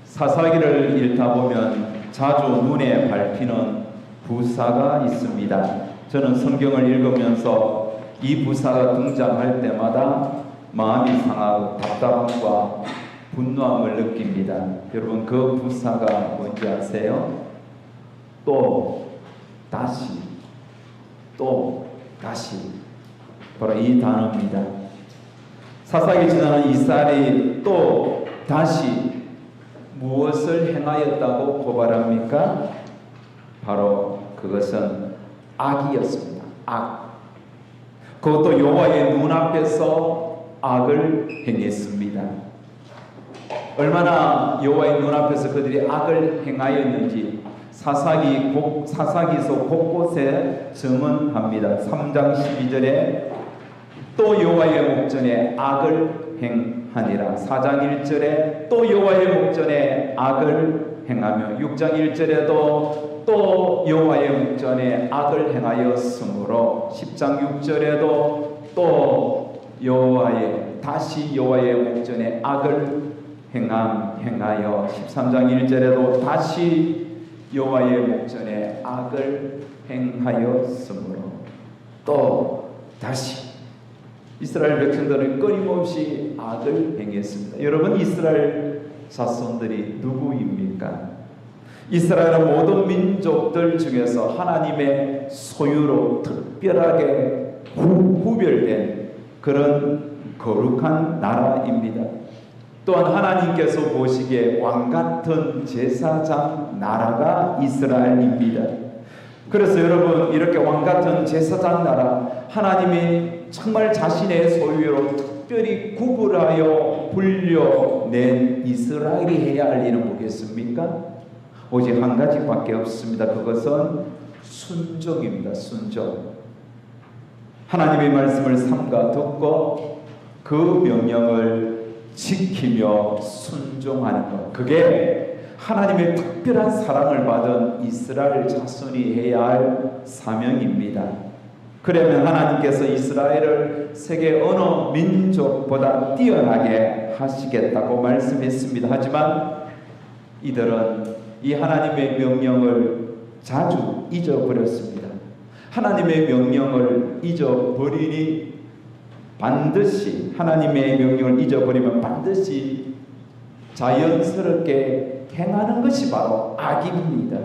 사사기를 읽다 보면 자주 눈에 밟히는 부사가 있습니다. 저는 성경을 읽으면서 이 부사가 등장할 때마다 마음이 상하고 답답함과 분노함을 느낍니다. 여러분, 그 부사가 뭔지 아세요? 또, 다시, 또, 다시. 바로 이 단어입니다. 사사기 지나는 이스라엘이 또 다시 무엇을 행하였다고 고발합니까? 바로 그것은 악이었습니다. 악. 그것도 여호와의 눈앞에서 악을 행했습니다. 얼마나 여호와의 눈앞에서 그들이 악을 행하였는지 사사기서 곳곳에 증언합니다. 3장 12절에 또 여호와의 목전에 악을 행하니라. 4장 1절에 또 여호와의 목전에 악을 행하며 6장 1절에도 또 여호와의 목전에 악을 행하였으므로 10장 6절에도 또 다시 여호와의 목전에 악을 행하여 13장 1절에도 다시 여호와의 목전에 악을 행하였으므로 또 다시 이스라엘 백성들은 끊임없이 악을 행했습니다. 여러분, 이스라엘 자손들이 누구입니까? 이스라엘은 모든 민족들 중에서 하나님의 소유로 특별하게 구별된 그런 거룩한 나라입니다. 또한 하나님께서 보시기에 왕같은 제사장 나라가 이스라엘입니다. 그래서 여러분, 이렇게 왕같은 제사장 나라, 하나님이 정말 자신의 소유로 특별히 구분하여 불려낸 이스라엘이 해야 할 일은 뭐겠습니까? 오직 한 가지밖에 없습니다. 그것은 순종입니다. 순종. 하나님의 말씀을 삼가 듣고 그 명령을 지키며 순종하는 것, 그게 하나님의 특별한 사랑을 받은 이스라엘 자손이 해야 할 사명입니다. 그러면 하나님께서 이스라엘을 세계 어느 민족보다 뛰어나게 하시겠다고 말씀했습니다. 하지만 이들은 이 하나님의 명령을 자주 잊어버렸습니다. 하나님의 명령을 잊어버리니 반드시, 하나님의 명령을 잊어버리면 반드시 자연스럽게 행하는 것이 바로 악입니다.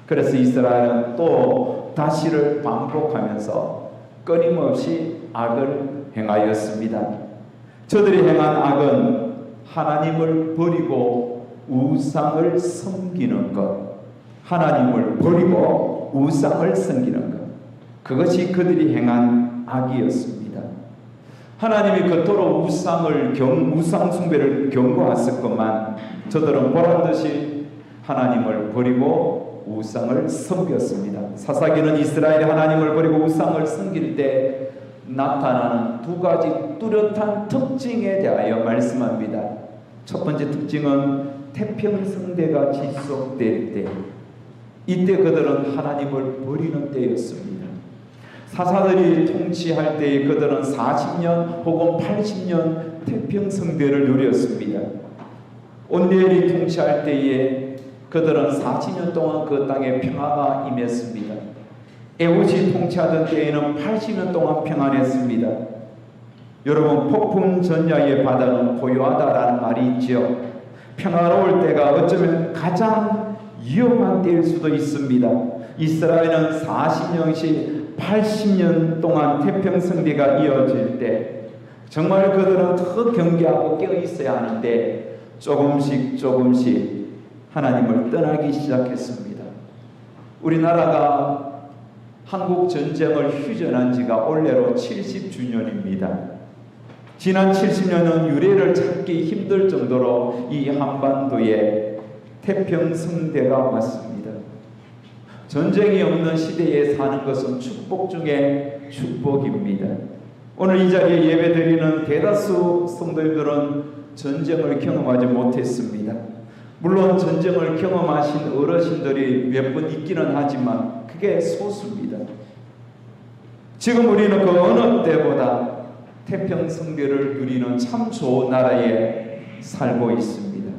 그래서 이스라엘은 또 다시를 반복하면서 끊임없이 악을 행하였습니다. 저들이 행한 악은 하나님을 버리고 우상을 섬기는 것, 하나님을 버리고 우상을 섬기는 것, 그것이 그들이 행한 악이었습니다. 하나님이 그토록 우상 숭배를 경고하셨건만 저들은 보란듯이 하나님을 버리고 우상을 섬겼습니다. 사사기는 이스라엘이 하나님을 버리고 우상을 섬길 때 나타나는 두 가지 뚜렷한 특징에 대하여 말씀합니다. 첫 번째 특징은 태평성대가 지속될 때, 이때 그들은 하나님을 버리는 때였습니다. 사사들이 통치할 때에 그들은 40년 혹은 80년 태평성대를 누렸습니다. 온니엘이 통치할 때에 그들은 40년 동안 그 땅에 평화가 임했습니다. 에훗이 통치하던 때에는 80년 동안 평안했습니다. 여러분, 폭풍 전야의 바다는 고요하다라는 말이 있죠. 평화로울 때가 어쩌면 가장 위험한 때일 수도 있습니다. 이스라엘은 40년씩 80년 동안 태평성대가 이어질 때 정말 그들은 더 경계하고 깨어 있어야 하는데 조금씩 하나님을 떠나기 시작했습니다. 우리나라가 한국 전쟁을 휴전한 지가 올해로 70주년입니다. 지난 70년은 유례를 찾기 힘들 정도로 이 한반도에 태평성대가 왔습니다. 전쟁이 없는 시대에 사는 것은 축복 중에 축복입니다. 오늘 이 자리에 예배드리는 대다수 성도님들은 전쟁을 경험하지 못했습니다. 물론 전쟁을 경험하신 어르신들이 몇 분 있기는 하지만 그게 소수입니다. 지금 우리는 그 어느 때보다 태평성대를 누리는 참 좋은 나라에 살고 있습니다.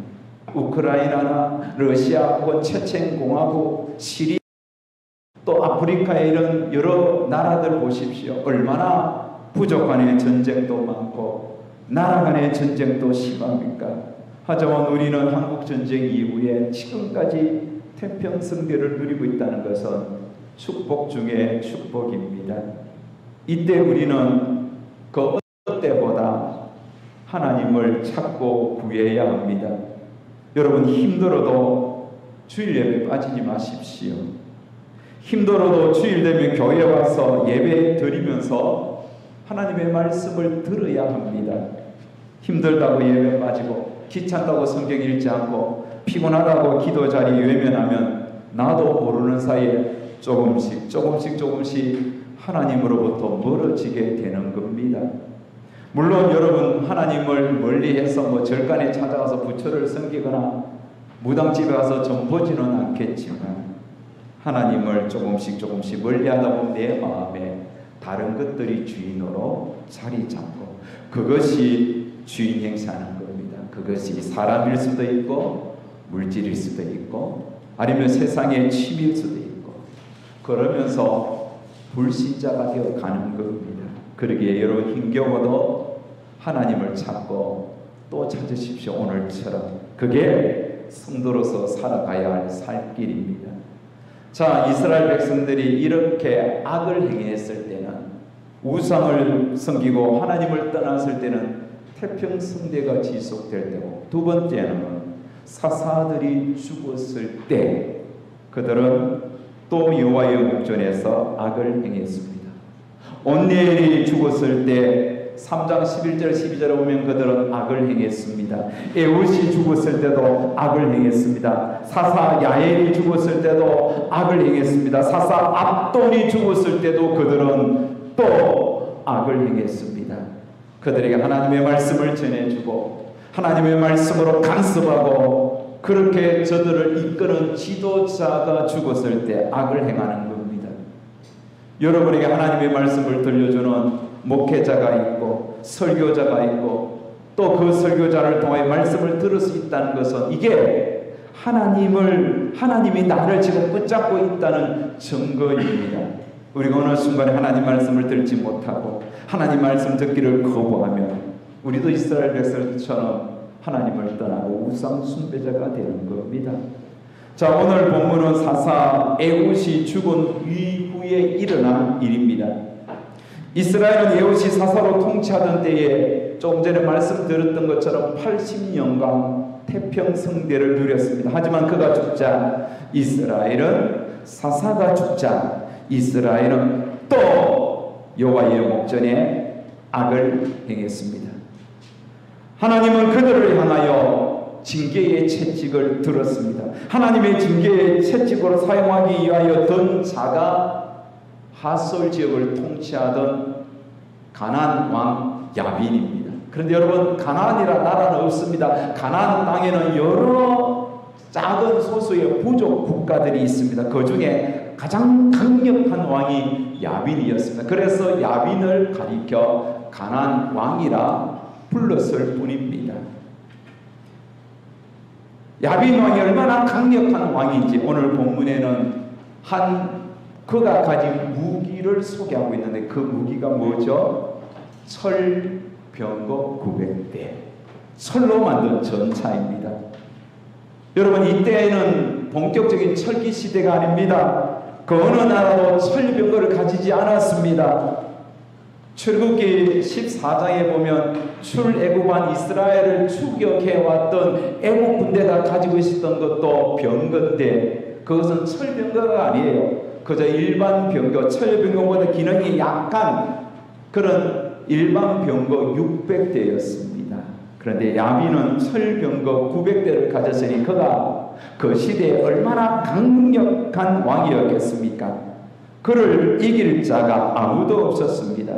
우크라이나나 러시아 혹은 체첸 공화국, 시리아, 또 아프리카의 이런 여러 나라들 보십시오. 얼마나 부족 간의 전쟁도 많고 나라 간의 전쟁도 심합니까? 하지만 우리는 한국전쟁 이후에 지금까지 태평성대를 누리고 있다는 것은 축복 중에 축복입니다. 이때 우리는 그 어떤 때보다 하나님을 찾고 구해야 합니다. 여러분, 힘들어도 주일 예배 빠지지 마십시오. 힘들어도 주일 되면 교회 와서 예배 드리면서 하나님의 말씀을 들어야 합니다. 힘들다고 예배 빠지고 귀찮다고 성경 읽지 않고 피곤하다고 기도 자리 외면하면 나도 모르는 사이에 조금씩 하나님으로부터 멀어지게 되는 겁니다. 물론 여러분, 하나님을 멀리해서 절간에 찾아가서 부처를 섬기거나 무당집에 가서 좀 보지는 않겠지만 하나님을 조금씩 멀리하다 보면 내 마음에 다른 것들이 주인으로 자리 잡고, 그것이 주인 행사하는 겁니다. 그것이 사람일 수도 있고 물질일 수도 있고 아니면 세상의 취미일 수도 있고, 그러면서 불신자가 되어 가는 겁니다. 그러기에 여러분, 힘겨워도 하나님을 찾고 또 찾으십시오. 오늘처럼. 그게 성도로서 살아가야 할 살길입니다. 자, 이스라엘 백성들이 이렇게 악을 행했을 때는, 우상을 섬기고 하나님을 떠났을 때는 태평성대가 지속될 때고, 두 번째는 사사들이 죽었을 때 그들은 또 여호와의 목전에서 악을 행했습니다. 온니엘이 죽었을 때 3장 11절 12절에 보면 그들은 악을 행했습니다. 에훗이 죽었을 때도 악을 행했습니다. 사사 야엘이 죽었을 때도 악을 행했습니다. 사사 압돈이 죽었을 때도 그들은 또 악을 행했습니다. 그들에게 하나님의 말씀을 전해주고 하나님의 말씀으로 간섭하고 그렇게 저들을 이끄는 지도자가 죽었을 때 악을 행하는 겁니다. 여러분에게 하나님의 말씀을 들려주는 목회자가 있고 설교자가 있고 또 그 설교자를 통해 말씀을 들을 수 있다는 것은 이게 하나님이 나를 지금 붙잡고 있다는 증거입니다. 우리가 어느 순간에 하나님 말씀을 듣지 못하고 하나님 말씀 듣기를 거부하면 우리도 이스라엘 백성처럼 하나님을 떠나고 우상 숭배자가 되는 겁니다. 자, 오늘 본문은 사사 에훗이 죽은 이후에 일어난 일입니다. 이스라엘은 에훗이 사사로 통치하던 때에 조금 전에 말씀드렸던 것처럼 80년간 태평성대를 누렸습니다. 하지만 그가 죽자 이스라엘은, 사사가 죽자 이스라엘은 또 여호와의 목전에 악을 행했습니다. 하나님은 그들을 향하여 징계의 채찍을 들었습니다. 하나님의 징계의 채찍으로 사용하기 위하여 든 자가 하솔 지역을 통치하던 가나안 왕 야빈입니다. 그런데 여러분, 가나안이라 나라는 없습니다. 가나안 땅에는 여러 작은 소수의 부족 국가들이 있습니다. 그 중에 가장 강력한 왕이 야빈이었습니다. 그래서 야빈을 가리켜 가나안 왕이라 불렀을 뿐입니다. 야빈 왕이 얼마나 강력한 왕인지 오늘 본문에는 그가 가진 무기를 소개하고 있는데, 그 무기가 뭐죠? 철병거 900대, 철로 만든 전차입니다. 여러분, 이때에는 본격적인 철기 시대가 아닙니다. 그 어느 나라도 철병거를 가지지 않았습니다. 출애굽기 14장에 보면 출애굽한 이스라엘을 추격해왔던 애국 군대가 가지고 있었던 것도 병거인데 그것은 철병거가 아니에요. 그저 일반 병거, 철병거보다 기능이 약한 그런 일반 병거 600대였습니다. 그런데 야빈은 철병거 900대를 가졌으니 그가 그 시대에 얼마나 강력한 왕이었겠습니까? 그를 이길 자가 아무도 없었습니다.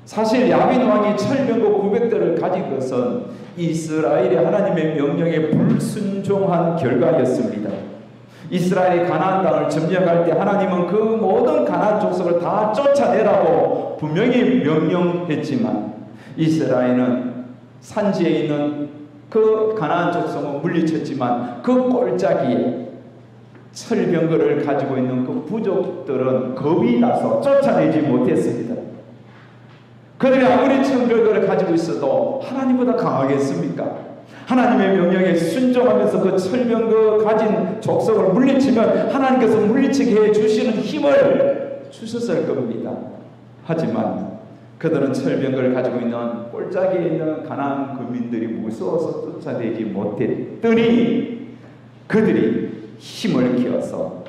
사실 야빈 왕이 철병거 900대를 가진 것은 이스라엘이 하나님의 명령에 불순종한 결과였습니다. 이스라엘이 가나안 땅을 점령할 때 하나님은 그 모든 가나안 족속을 다 쫓아내라고 분명히 명령했지만 이스라엘은 산지에 있는 그 가나안 족속은 물리쳤지만 그 골짜기에 철병거를 가지고 있는 그 부족들은 겁이 나서 쫓아내지 못했습니다. 그들이 아무리 철병거를 가지고 있어도 하나님보다 강하겠습니까? 하나님의 명령에 순종하면서 그 철병거 가진 족속을 물리치면 하나님께서 물리치게 해주시는 힘을 주셨을 겁니다. 하지만 그들은 철병거를 가지고 있는 골짜기에 있는 가나안 거민들이 무서워서 쫓아내지 못했더니 그들이 힘을 기어서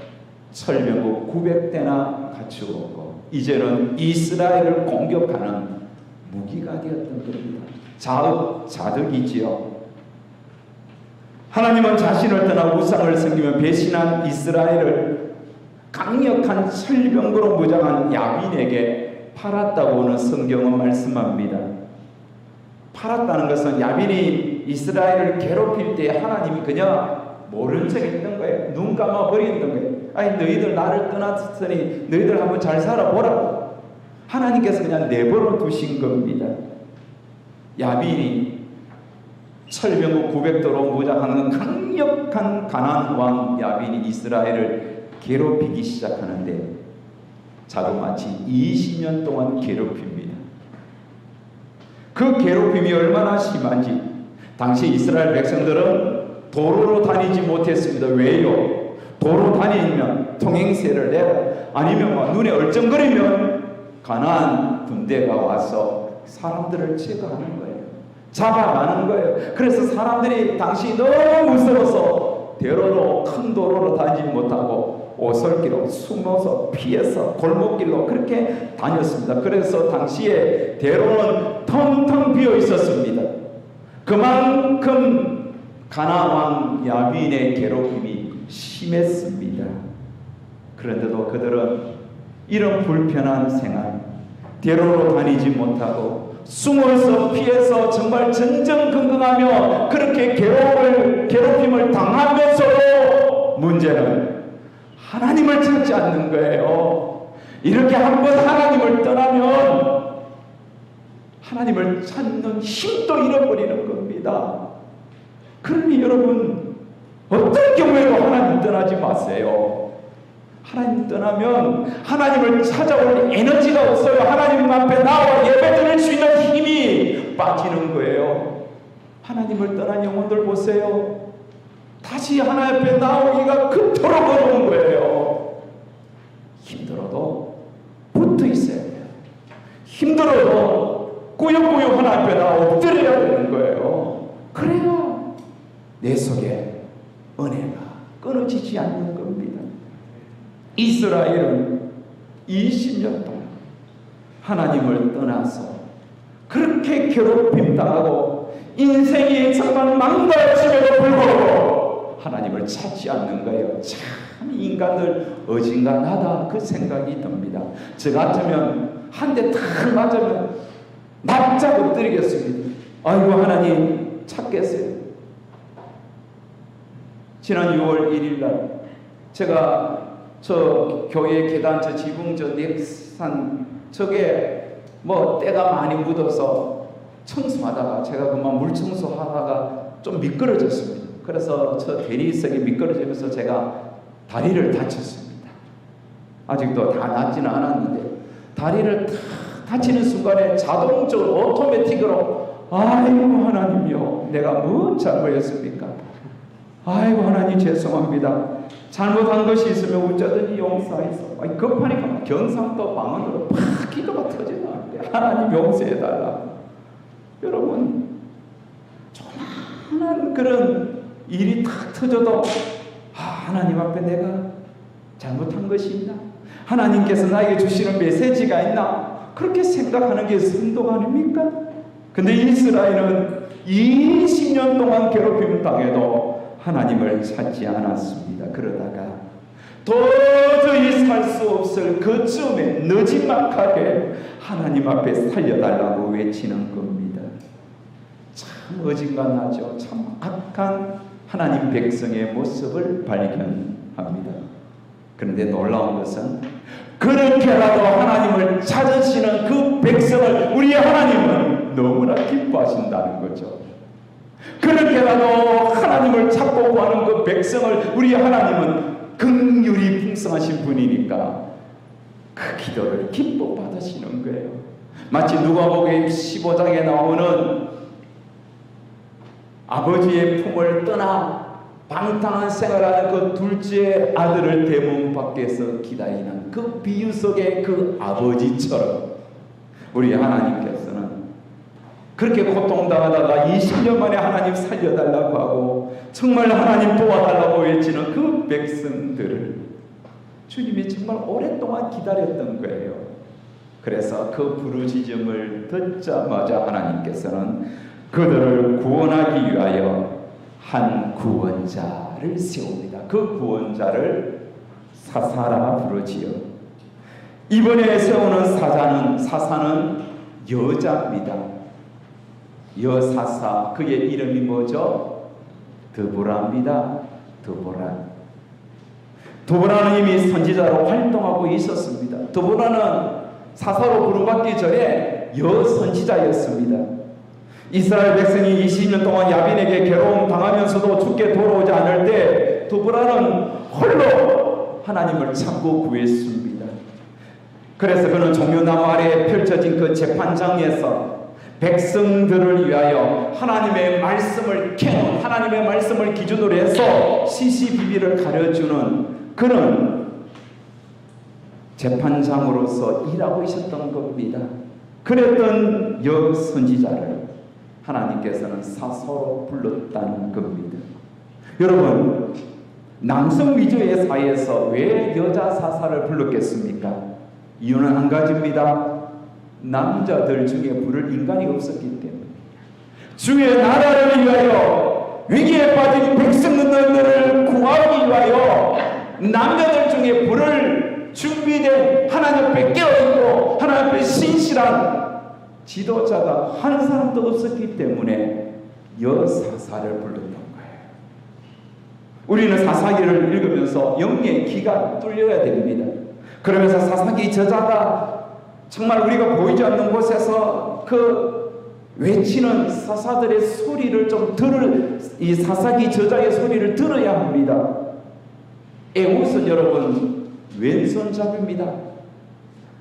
철병거 900대나 갖추었고 이제는 이스라엘을 공격하는 무기가 되었던 겁니다. 자득이지요. 하나님은 자신을 떠나 우상을 섬기며 배신한 이스라엘을 강력한 철병거로 무장한 야빈에게 팔았다고는 성경은 말씀합니다. 팔았다는 것은 야빈이 이스라엘을 괴롭힐 때 하나님이 그냥 모른 척 했던 거예요. 눈 감아 버리는 거예요. 아니 너희들 나를 떠났으니 너희들 한번 잘 살아보라고 하나님께서 그냥 내버려 두신 겁니다. 야빈이 철병거 900도로 무장하는 강력한 가나안 왕 야빈이 이스라엘을 괴롭히기 시작하는데 자그마치 20년 동안 괴롭힙니다. 그 괴롭힘이 얼마나 심한지 당시 이스라엘 백성들은 도로로 다니지 못했습니다. 왜요? 도로 다니면 통행세를 내고 아니면 눈에 얼쩡거리면 가나안 군대가 와서 사람들을 제거하는 거예요. 잡아가는 거예요. 그래서 사람들이 당시 너무 무서워서 대로로 큰 도로로 다니지 못하고 오솔길로 숨어서 피해서 골목길로 그렇게 다녔습니다. 그래서 당시에 대로는 텅텅 비어 있었습니다. 그만큼 가나안 왕 야빈의 괴롭힘이 심했습니다. 그런데도 그들은 이런 불편한 생활, 대로로 다니지 못하고 숨어서 피해서 정말 전전긍긍하며 그렇게 괴롭힘을 당하면서도 문제는 하나님을 찾지 않는 거예요. 이렇게 한번 하나님을 떠나면 하나님을 찾는 힘도 잃어버리는 겁니다. 그러니 여러분 어떤 경우에도 하나님 떠나지 마세요. 하나님 떠나면 하나님을 찾아올 에너지가 없어요. 하나님 앞에 나와 예배드릴 수 있는 힘이 빠지는 거예요. 하나님을 떠난 영혼들 보세요. 다시 하나님 앞에 나오기가 그토록 어려운 거예요. 힘들어도 붙어 있어야 돼요. 힘들어도 꾸역꾸역 하나님 앞에 나와 엎드려야 되는 거예요. 그래야 내 속에 은혜가 끊어지지 않는 겁니다. 이스라엘은 20년 동안 하나님을 떠나서 그렇게 괴롭힘 당하고 인생이 정말 망가짐에도 불구하고 하나님을 찾지 않는 거예요. 참 인간들 어진간하다 그 생각이 듭니다. 저 같으면 한 대 탁 맞으면 납작 엎드리겠습니다. 아이고 하나님 찾겠어요. 지난 6월 1일 날 제가 저 교회 계단 저 지붕 저 넥산 저게 뭐 때가 많이 묻어서 청소하다가 제가 그만 물 청소하다가 좀 미끄러졌습니다. 그래서 저 대리석이 미끄러지면서 제가 다리를 다쳤습니다. 아직도 다 낫지는 않았는데 다리를 탁 다치는 순간에 자동적으로 오토매틱으로 아이고 하나님이요 내가 뭐 잘못했습니까? 아이고 하나님 죄송합니다. 잘못한 것이 있으면 어쩌든지 용서하소서. 급하니까 경상도 방언으로 팍 기도가 터지는데 하나님 용서해달라. 여러분 조그마한 그런 일이 탁 터져도 하나님 앞에 내가 잘못한 것이 있나? 하나님께서 나에게 주시는 메시지가 있나? 그렇게 생각하는 게 성도가 아닙니까? 근데 이스라엘은 20년 동안 괴롭힘을 당해도 하나님을 찾지 않았습니다. 그러다가 도저히 살 수 없을 그쯤에 너지막하게 하나님 앞에 살려달라고 외치는 겁니다. 참 어진간하죠. 참 악한 하나님 백성의 모습을 발견합니다. 그런데 놀라운 것은 그렇게라도 하나님을 찾으시는 그 백성을 우리 하나님은 너무나 기뻐하신다는 거죠. 그렇게라도 하나님을 찾고 구하는 그 백성을 우리 하나님은 긍휼이 풍성하신 분이니까 그 기도를 기뻐 받으시는 거예요. 마치 누가복음 15장에 나오는 아버지의 품을 떠나 방탕한 생활하는 그 둘째 아들을 대문 밖에서 기다리는 그 비유 속의 그 아버지처럼 우리 하나님께서는 그렇게 고통당하다가 20년 만에 하나님 살려달라고 하고 정말 하나님 도와달라고 외치는 그 백성들을 주님이 정말 오랫동안 기다렸던 거예요. 그래서 그 부르짖음을 듣자마자 하나님께서는 그들을 구원하기 위하여 한 구원자를 세웁니다. 그 구원자를 사사라 부르지요. 이번에 세우는 사사는 여자입니다. 여사사, 그의 이름이 뭐죠? 드보라입니다. 드보라는 이미 선지자로 활동하고 있었습니다. 드보라는 사사로 부름받기 전에 여선지자였습니다. 이스라엘 백성이 20년 동안 야빈에게 괴로움 당하면서도 죽게 돌아오지 않을 때 드보라는 홀로 하나님을 찾고 구했습니다. 그래서 그는 종려나무 아래에 펼쳐진 그 재판장에서 백성들을 위하여 하나님의 말씀을 캐논, 하나님의 말씀을 기준으로 해서 시시비비를 가려주는 그는 재판장으로서 일하고 있었던 겁니다. 그랬던 여선지자를 하나님께서는 사서로 불렀다는 겁니다. 여러분, 남성 위주의 사회에서 왜 여자 사사를 불렀겠습니까? 이유는 한 가지입니다. 남자들 중에 부를 인간이 없었기 때문에, 주의 나라를 위하여 위기에 빠진 백성들을 구하기 위하여 남자들 중에 부를 준비된 하나님 앞에 깨어있고 하나님 앞에 신실한 지도자가 한 사람도 없었기 때문에 여사사를 불렀던 거예요. 우리는 사사기를 읽으면서 영의 귀가 뚫려야 됩니다. 그러면서 사사기 저자가 정말 우리가 보이지 않는 곳에서 그 외치는 사사들의 소리를 좀 이 사사기 저자의 소리를 들어야 합니다. 에웃은 여러분 왼손잡이입니다.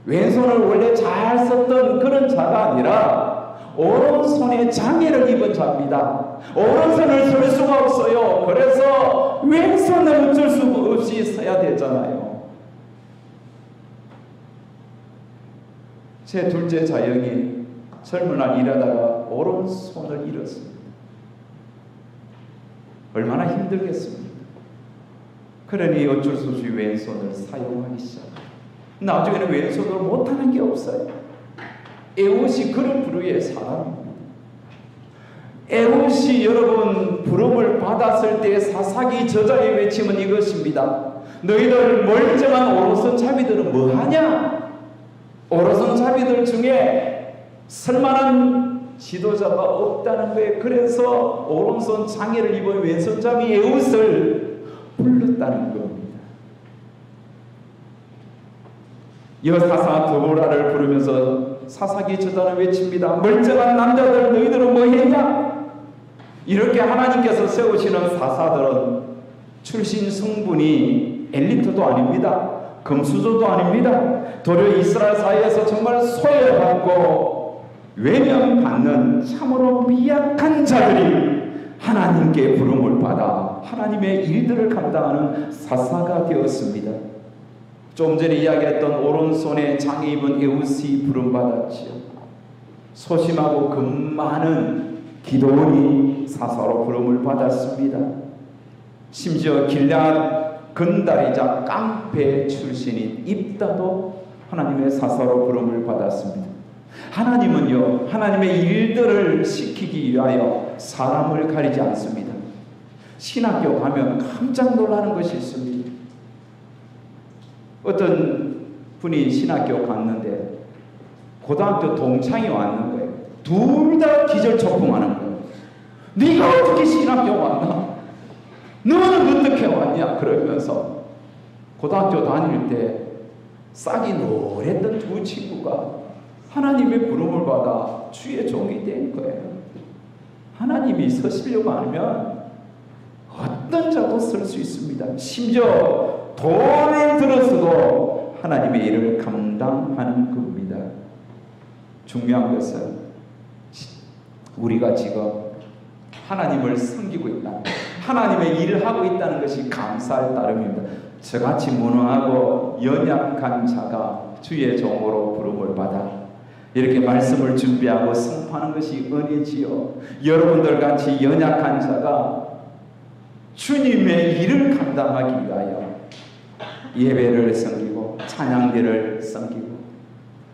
왼손을 원래 잘 썼던 그런 자가 아니라 오른손에 장애를 입은 자입니다. 오른손을 쓸 수가 없어요. 그래서 왼손을 어쩔 수 없이 써야 되잖아요. 제 둘째 자영이 젊은 날 일하다가 오른손을 잃었습니다. 얼마나 힘들겠습니까? 그러니 어쩔 수 없이 왼손을 사용하기 시작합니다. 나중에는 왼손으로 못하는 게 없어요. 에웃이 그런 부류의 사람입니다. 에웃이 여러분 부름을 받았을 때 사사기 저자의 외침은 이것입니다. 너희들 멀쩡한 오른손잡이들은 뭐하냐? 오른손잡이들 중에 쓸만한 지도자가 없다는 거예요. 그래서 오른손 장애를 입은 왼손잡이 에웃을 불렀다는 겁니다. 여사사 드보라를 부르면서 사사기 저자는 외칩니다. 멀쩡한 남자들 너희들은 뭐 했냐? 이렇게 하나님께서 세우시는 사사들은 출신 성분이 엘리트도 아닙니다. 금수저도 아닙니다. 도리어 이스라엘 사회에서 정말 소외받고 외면받는 참으로 미약한 자들이 하나님께 부름을 받아 하나님의 일들을 감당하는 사사가 되었습니다. 좀 전에 이야기했던 오른손에 장애 입은 에웃이 부름받았지요. 소심하고 금 많은 기도원이 사사로 부름을 받았습니다. 심지어 길앗 건달이자 깡패 출신인 입다도 하나님의 사사로 부름을 받았습니다. 하나님은요, 하나님의 일들을 시키기 위하여 사람을 가리지 않습니다. 신학교 가면 깜짝 놀라는 것이 있습니다. 어떤 분이 신학교 갔는데 고등학교 동창이 왔는 거예요. 둘 다 기절초풍하는 거예요. 네가 어떻게 신학교 왔나? 너는 어떻게 왔냐? 그러면서 고등학교 다닐 때 싹이 노랬던 두 친구가 하나님의 부름을 받아 주의 종이 된 거예요. 하나님이 서시려고 하면 어떤 자도 설 수 있습니다. 심지어 돈을 들어서도 하나님의 일을 감당하는 겁니다. 중요한 것은 우리가 지금 하나님을 섬기고 있다, 하나님의 일을 하고 있다는 것이 감사할 따름입니다. 저같이 무능하고 연약한 자가 주의 종으로 부름을 받아 이렇게 말씀을 준비하고 선포하는 것이 은혜지요. 여러분들 같이 연약한 자가 주님의 일을 감당하기 위하여 예배를 섬기고 찬양대를 섬기고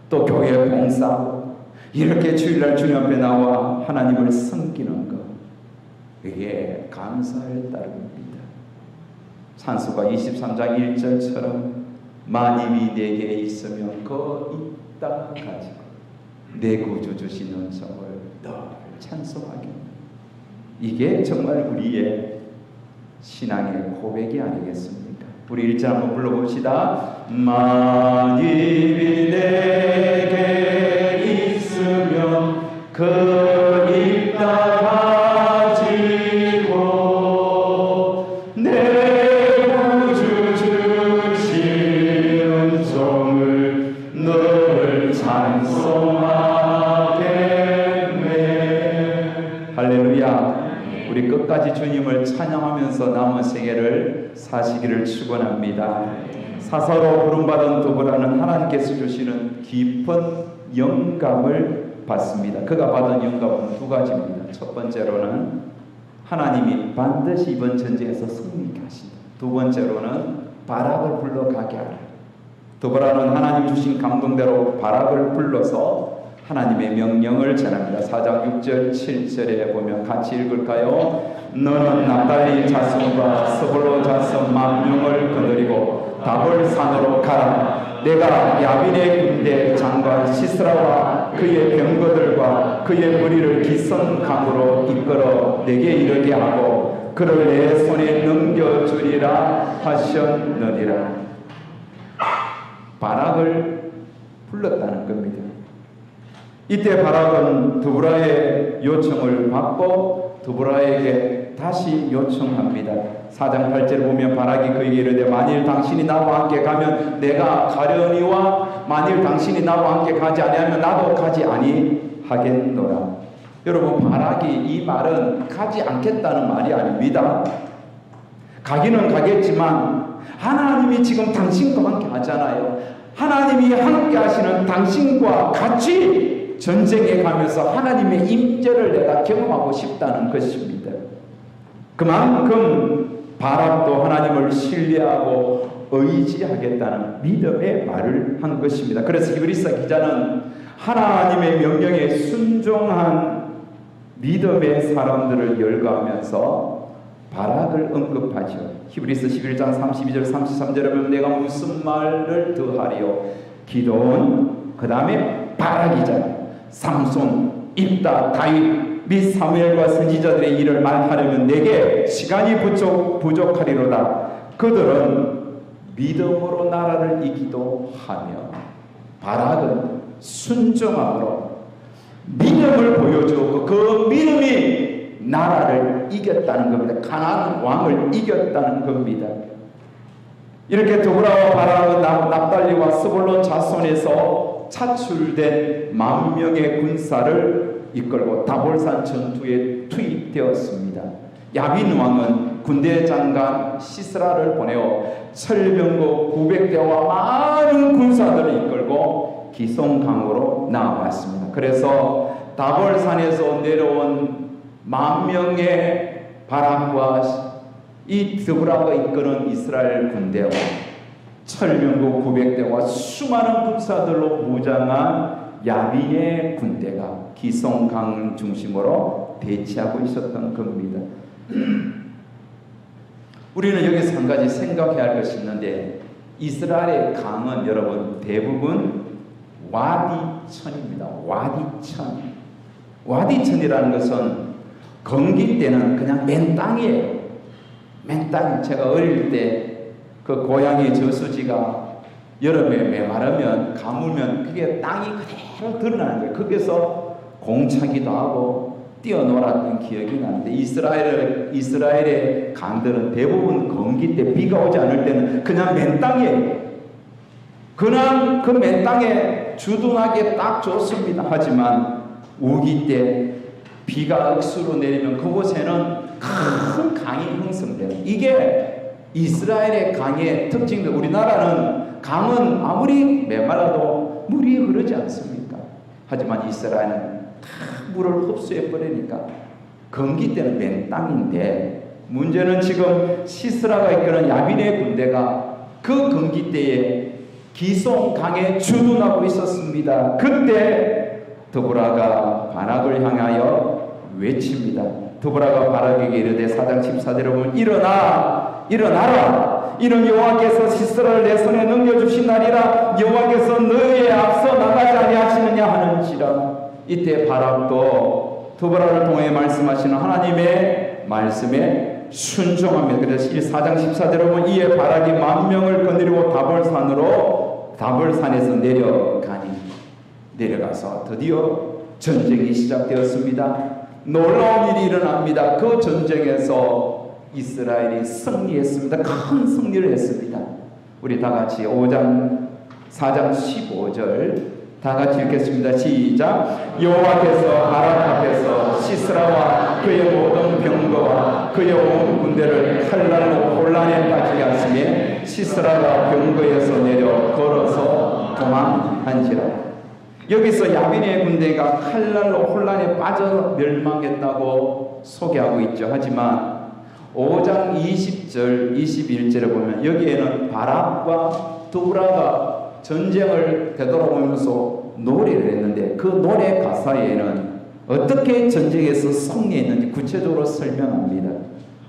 또 교회 봉사하고 이렇게 주일날 주님 앞에 나와 하나님을 섬기는 것, 이게 감사할 따름입니다. 산수가 23장 1절처럼 만입이 내게 있으면 그 있다 가지고 내 구주 주신 은총을 늘 찬송하게. 이게 정말 우리의 신앙의 고백이 아니겠습니까? 우리 1절 한번 불러봅시다. 만입이 내게 있으면 그 있다 가지고 내 구주 주신 은총을 늘 찬송하겠네. 할렐루야. 우리 끝까지 주님을 찬양하면서 남은 생애를 사시기를 축원합니다. 사사로 부름받은 두부라는 하나님께서 주시는 깊은 영감을 받습니다. 그가 받은 영감은 두 가지입니다. 첫 번째로는 하나님이 반드시 이번 전쟁에서 승리케 하신다. 두 번째로는 바락을 불러가게 하라. 두부라는 하나님 주신 감동대로 바락을 불러서 하나님의 명령을 전합니다. 4장 6절 7절에 보면 같이 읽을까요? 너는 납달리 자손과 스불론 자손 10,000명을 거느리고 다볼 산으로 가라. 내가 야빈의 군대 장관 시스라와 그의 병거들과 그의 무리를 기선 강으로 이끌어 내게 이르게 하고 그를 내 손에 넘겨주리라 하셨느니라. 바락을 불렀다는 겁니다. 이때 바락은 드보라의 요청을 받고 드보라에게 다시 요청합니다. 4장 8절에 보면 바락이 그에게 이르되 만일 당신이 나와 함께 가면 내가 가려니와 만일 당신이 나와 함께 가지 아니하면 나도 가지 아니하겠노라. 여러분, 바락이 이 말은 가지 않겠다는 말이 아닙니다. 가기는 가겠지만 하나님이 지금 당신과 함께 하잖아요. 하나님이 함께 하시는 당신과 같이 전쟁에 가면서 하나님의 임재를 내가 경험하고 싶다는 것입니다. 그만큼 바락도 하나님을 신뢰하고 의지하겠다는 믿음의 말을 한 것입니다. 그래서 히브리서 기자는 하나님의 명령에 순종한 믿음의 사람들을 열거하면서 바락을 언급하죠. 히브리서 11장 32절 33절에 보면 내가 무슨 말을 더하리요. 기도원, 그 다음에 바락이잖아요. 삼손, 입다, 다윗 및 사무엘과 선지자들의 일을 말하려면 내게 시간이 부족하리로다. 그들은 믿음으로 나라를 이기도 하며. 바락은 순종함으로 믿음을 보여주었고 그 믿음이 나라를 이겼다는 겁니다. 가나안 왕을 이겼다는 겁니다. 이렇게 드보라와 바락은 납달리와 스불론 자손에서 차출된 10,000명의 군사를 이끌고 다볼산 전투에 투입되었습니다. 야빈 왕은 군대 장관 시스라를 보내어 철병거 900대와 많은 군사들을 이끌고 기송강으로 나아왔습니다. 그래서 다볼산에서 내려온 10,000명의 바락과 이 드보라가 이끄는 이스라엘 군대와 철병거 900대와 수많은 군사들로 무장한 야빈의 군대가 기송강 중심으로 대치하고 있었던 겁니다. 우리는 여기서 한 가지 생각해야 할 것이 있는데, 이스라엘의 강은 여러분 대부분 와디천입니다. 와디천. 와디천이라는 것은 건기 때는 그냥 맨 땅이에요. 맨 땅. 제가 어릴 때 그 고향의 저수지가 여름에 메마르면 가물면 그게 땅이 그대로 드러나는 거예요. 거기서 공차기도 하고 뛰어놀았던 기억이 나는데 이스라엘의 강들은 대부분 건기 때 비가 오지 않을 때는 그냥 맨 땅이에요. 그냥 그 맨 땅에 주둔하기에 딱 좋습니다. 하지만 우기 때 비가 억수로 내리면 그곳에는 큰 강이 형성돼요. 이게 이스라엘의 강의 특징들. 우리나라는 강은 아무리 메말라도 물이 흐르지 않습니까? 하지만 이스라엘은 다 물을 흡수해 버리니까 건기 때는 맨 땅인데, 문제는 지금 시스라가 이끄는 야빈의 군대가 그 건기 때에 기송 강에 주둔하고 있었습니다. 그때 드보라가 바락을 향하여 외칩니다. 드보라가 바락에게 이르되 4장 14절에 보면 일어나라. 이는 여호와께서 시스라를 내 손에 넘겨주시나니라. 여호와께서 너희에 앞서 나가지 아니하시느냐 하는지라. 이때 바락도 드보라를 통해 말씀하시는 하나님의 말씀에 순종합니다. 그래서 4장 14절에 보면 이에 바락이 10,000명을 거느리고 다볼산에서 내려가서 드디어 전쟁이 시작되었습니다. 놀라운 일이 일어납니다. 그 전쟁에서 이스라엘이 승리했습니다. 큰 승리를 했습니다. 우리 다 같이 4장 15절 다 같이 읽겠습니다. 시작. 여호와께서 바락 앞에서 시스라와 그의 모든 병거와 그의 온 군대를 칼날로 혼란에 빠지게 하시며 시스라가 병거에서 내려 걸어서 도망한지라. 여기서 야빈의 군대가 칼날로 혼란에 빠져 멸망했다고 소개하고 있죠. 하지만 5장 20절 21절에 보면 여기에는 바락과 드보라가 전쟁을 되돌아보면서 노래를 했는데 그 노래 가사에는 어떻게 전쟁에서 승리했는지 구체적으로 설명합니다.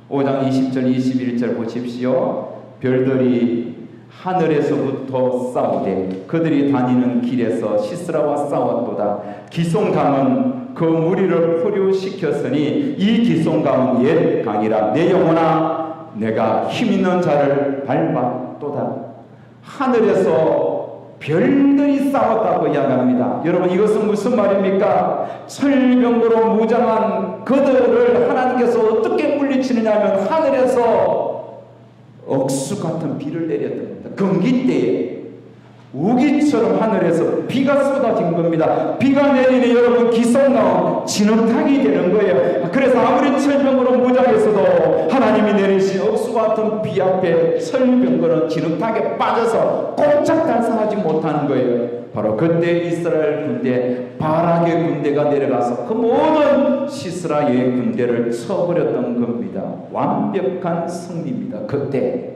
5장 20절 21절 보십시오. 별들이 하늘에서부터 싸우되 그들이 다니는 길에서 시스라와 싸웠도다. 기송강은 그 무리를 포류시켰으니 이 기송강은 옛 강이라. 내 영혼아 내가 힘있는 자를 밟았도다. 하늘에서 별들이 싸웠다고 이야기합니다. 여러분, 이것은 무슨 말입니까? 철병거로 무장한 그들을 하나님께서 어떻게 물리치느냐 하면 하늘에서 억수 같은 비를 내렸던 겁니다. 건기 때에 우기처럼 하늘에서 비가 쏟아진 겁니다. 비가 내리니 여러분 기성나온 진흙탕이 되는 거예요. 그래서 아무리 철병거로 무장했어도 하나님이 내리신 억수 같은 비 앞에 철병거는 진흙탕에 빠져서 꼼짝 달싹하지 못하는 거예요. 바로 그때 이스라엘 군대 바락의 군대가 내려가서 그 모든 시스라의 군대를 쳐버렸던 겁니다. 완벽한 승리입니다. 그때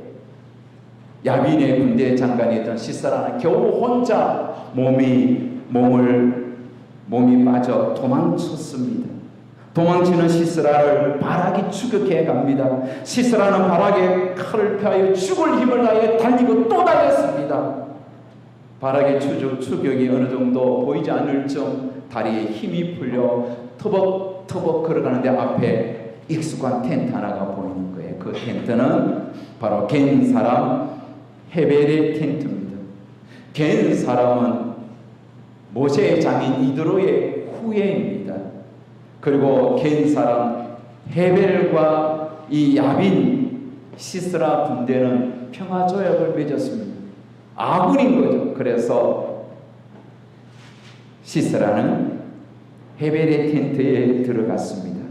야빈의 군대 장관이었던 시스라는 겨우 혼자 몸이 빠져 도망쳤습니다. 도망치는 시스라를 바락이 추격해 갑니다. 시스라는 바락의 칼을 피하여 죽을 힘을 다해 달리고 또 달렸습니다. 바락의 추격이 어느 정도 보이지 않을 정 다리에 힘이 풀려 터벅터벅 걸어가는데 앞에 익숙한 텐트 하나가 보이는 거예요. 그 텐트는 바로 겐 사람 헤벨의 텐트입니다. 겐 사람은 모세의 장인 이드로의 후예입니다. 그리고 겐 사람 헤벨과 이 야빈 시스라 군대는 평화조약을 맺었습니다. 아군인 거죠. 그래서 시스라는 헤벨의 텐트에 들어갔습니다.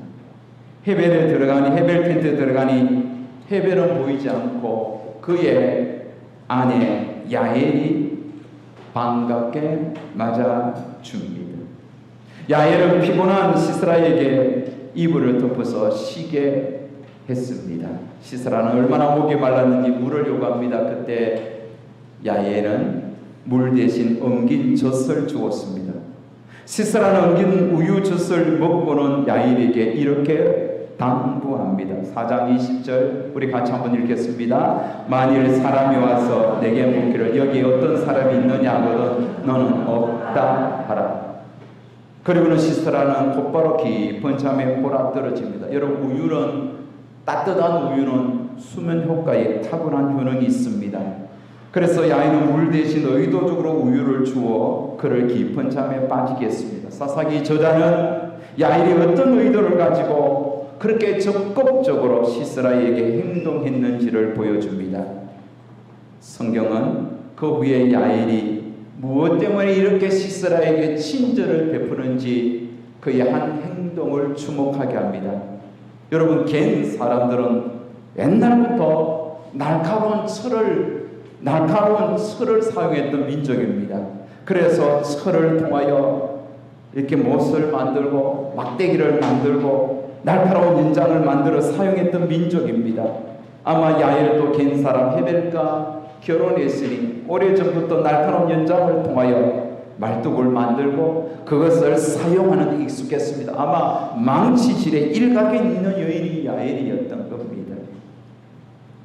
헤벨 텐트에 들어가니 헤벨은 보이지 않고 그의 아내 야엘이 반갑게 맞아줍니다. 야엘은 피곤한 시스라에게 이불을 덮어서 쉬게 했습니다. 시스라는 얼마나 목이 말랐는지 물을 요구합니다. 그때 야엘은 물 대신 엉긴 젖을 주었습니다. 시스라는 엉긴 우유 젖을 먹고는 야엘에게 이렇게 당부합니다. 4장 20절 우리 같이 한번 읽겠습니다. 만일 사람이 와서 내게 묻기를 여기 어떤 사람이 있느냐 하거든 너는 없다 하라. 그리고는 시스라는 곧바로 깊은 잠에 골아 떨어집니다. 여러분, 우유는 따뜻한 우유는 수면 효과에 탁월한 효능이 있습니다. 그래서 야인은 물 대신 의도적으로 우유를 주어 그를 깊은 잠에 빠지게 했습니다. 사사기 저자는 야일이 어떤 의도를 가지고 그렇게 적극적으로 시스라에게 행동했는지를 보여줍니다. 성경은 그 후에 야일이 무엇 때문에 이렇게 시스라에게 친절을 베푸는지 그의 한 행동을 주목하게 합니다. 여러분, 겐 사람들은 옛날부터 날카로운 철을 사용했던 민족입니다. 그래서 철을 통하여 이렇게 못을 만들고 막대기를 만들고 날카로운 연장을 만들어 사용했던 민족입니다. 아마 야일도 겐 사람 헤벨과 결혼했으니 오래전부터 날카로운 연장을 통하여 말뚝을 만들고 그것을 사용하는 데 익숙했습니다. 아마 망치질에 일각에 있는 여인이 야일이었던 겁니다.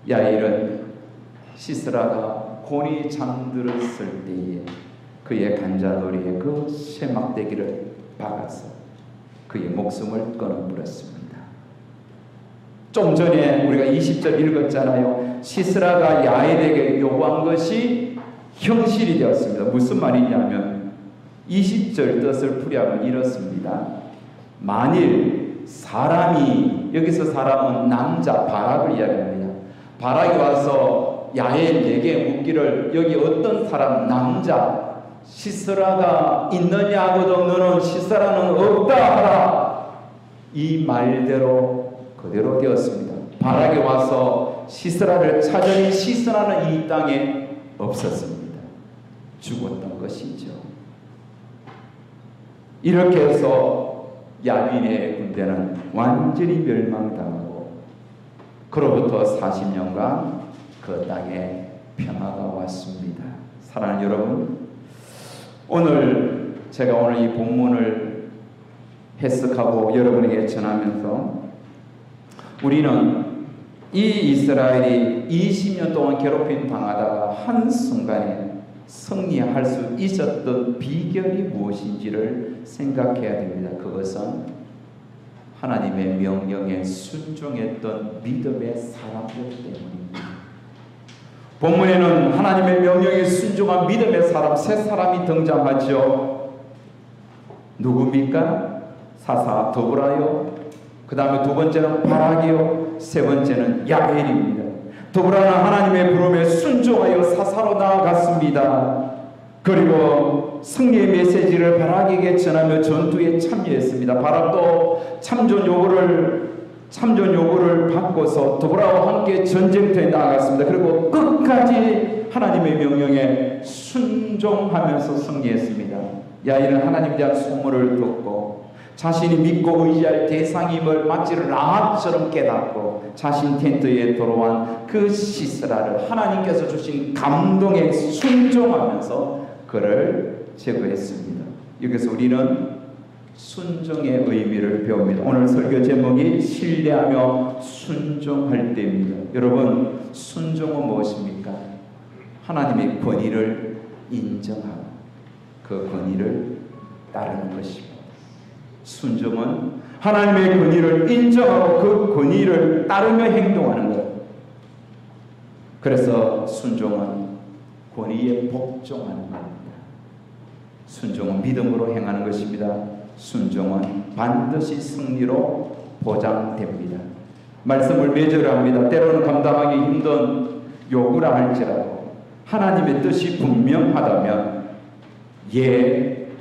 야일은 시스라가 곤히 잠들었을 때에 그의 간자놀이에 그 쇠막대기를 박아서 그의 목숨을 끊어버렸습니다. 좀 전에 우리가 20절 읽었잖아요. 시스라가 야일에게 요구한 것이 현실이 되었습니다. 무슨 말이냐면 20절 뜻을 풀이하면 이렇습니다. 만일 사람이, 여기서 사람은 남자 바락을 이야기합니다. 바락이 와서 야일에게 묻기를 여기 어떤 사람 남자 시스라가 있느냐 하거든 너는 시스라는 없다 하라. 이 말대로 그대로 되었습니다. 바락이 와서 시스라를 찾으니 시스라는 이 땅에 없었습니다. 죽었던 것이죠. 이렇게 해서 야빈의 군대는 완전히 멸망당하고 그로부터 40년간 그 땅에 평화가 왔습니다. 사랑하는 여러분, 제가 오늘 이 본문을 해석하고 여러분에게 전하면서 우리는 이 이스라엘이 20년 동안 괴롭힘 당하다가 한순간에 승리할 수 있었던 비결이 무엇인지를 생각해야 됩니다. 그것은 하나님의 명령에 순종했던 믿음의 사람들 때문입니다. 본문에는 하나님의 명령에 순종한 믿음의 사람 세 사람이 등장하죠. 누굽니까? 사사 더브라요. 그 다음에 두 번째는 바락이요. 세 번째는 야엘입니다. 더브라는 하나님의 부름에 순종하여 사사로 나아갔습니다. 그리고 승리의 메시지를 바락에게 전하며 전투에 참여했습니다. 바락도 참전 요구를 받고서 더브라와 함께 전쟁터에 나아갔습니다. 그리고 끝까지 하나님의 명령에 순종하면서 승리했습니다. 야일은 하나님에 대한 소문을 듣고 자신이 믿고 의지할 대상임을 마치 라합처럼 깨닫고 자신 텐트에 돌아온 그 시스라를 하나님께서 주신 감동에 순종하면서 그를 제거했습니다. 여기서 우리는 순종의 의미를 배웁니다. 오늘 설교 제목이 신뢰하며 순종할 때입니다. 여러분, 순종은 무엇입니까? 하나님의 권위를 인정하고 그 권위를 따르는 것입니다. 순종은 하나님의 권위를 인정하고 그 권위를 따르며 행동하는 것. 그래서 순종은 권위에 복종하는 겁니다. 순종은 믿음으로 행하는 것입니다. 순종은 반드시 승리로 보장됩니다. 말씀을 매절합니다. 때로는 감당하기 힘든 요구라 할지라도 하나님의 뜻이 분명하다면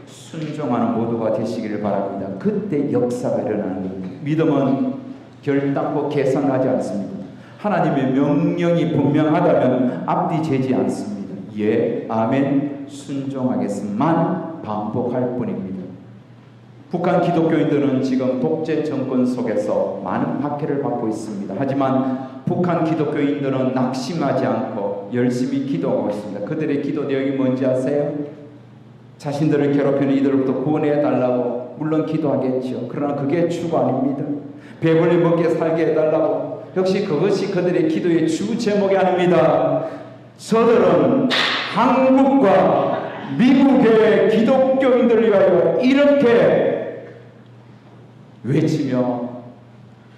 순종하는 모두가 되시기를 바랍니다. 그때 역사가 일어나는 겁니다. 믿음은 결단코 계산하지 않습니다. 하나님의 명령이 분명하다면 앞뒤 재지 않습니다. 아멘, 순종하겠습니다만 반복할 뿐입니다. 북한 기독교인들은 지금 독재 정권 속에서 많은 박해를 받고 있습니다. 하지만 북한 기독교인들은 낙심하지 않고 열심히 기도하고 있습니다. 그들의 기도 내용이 뭔지 아세요? 자신들을 괴롭히는 이들로부터 구원해 달라고 물론 기도하겠죠. 그러나 그게 주가 아닙니다. 배불리 먹게 살게 해달라고, 역시 그것이 그들의 기도의 주 제목이 아닙니다. 저들은 한국과 미국의 기독교인들을 위하여 이렇게 외치며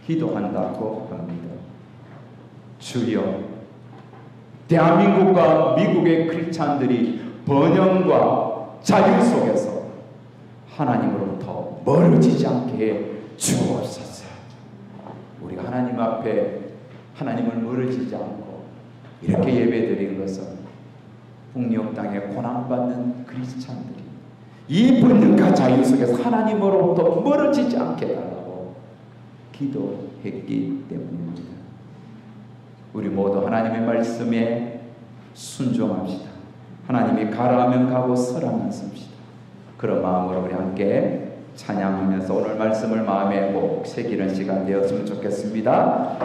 기도한다고 합니다. 주여, 대한민국과 미국의 크리스찬들이 번영과 자유 속에서 하나님으로부터 멀어지지 않게 해 주옵소서. 우리가 하나님 앞에 하나님을 멀어지지 않고 이렇게 예배드리는 것은 북녘 땅에 고난받는 크리스찬들이 이 불능과 자유 속에서 하나님으로부터 멀어지지 않게 해달라고 기도했기 때문입니다. 우리 모두 하나님의 말씀에 순종합시다. 하나님이 가라하면 가고 서라면 섭시다. 그런 마음으로 우리 함께 찬양하면서 오늘 말씀을 마음에 꼭 새기는 시간 되었으면 좋겠습니다.